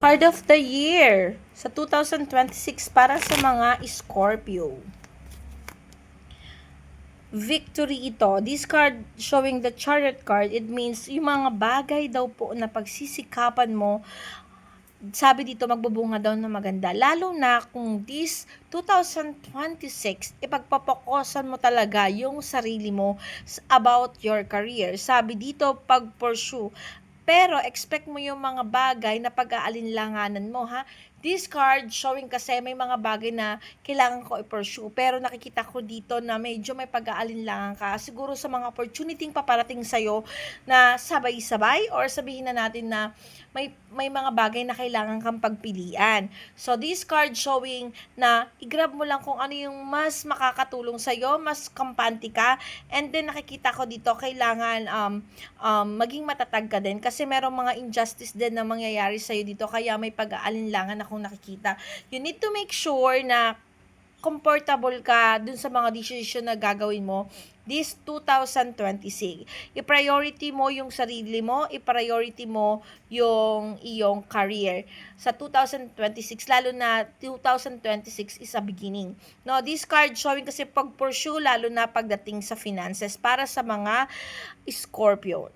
Card of the Year sa 2026 para sa mga Scorpio. Victory ito. This card showing the Chariot card, it means yung mga bagay daw po na pagsisikapan mo, sabi dito magbubunga daw na maganda. Lalo na kung this 2026, ipagpapokosan mo talaga yung sarili mo about your career. Sabi dito, pag-pursue. Pero expect mo yung mga bagay na pag-aalinlanganan mo, ha? This card showing kasi may mga bagay na kailangan ko i-pursue. Pero nakikita ko dito na medyo may pag-aalinlangan ka. Siguro sa mga opportunity paparating sa'yo na sabay-sabay or sabihin na natin na may mga bagay na kailangan kang pagpilian. So, this card showing na i-grab mo lang kung ano yung mas makakatulong sa'yo, mas kampante ka, and then nakikita ko dito, kailangan maging matatag ka din kasi merong mga injustice din na mangyayari sa'yo dito, kaya may pag-aalinlangan akong nakikita. You need to make sure na comfortable ka dun sa mga decision na gagawin mo this 2026. I-priority mo yung sarili mo, i-priority mo yung iyong career sa 2026, lalo na 2026 is a beginning. No, this card showing kasi pag-pursue, lalo na pagdating sa finances para sa mga Scorpio.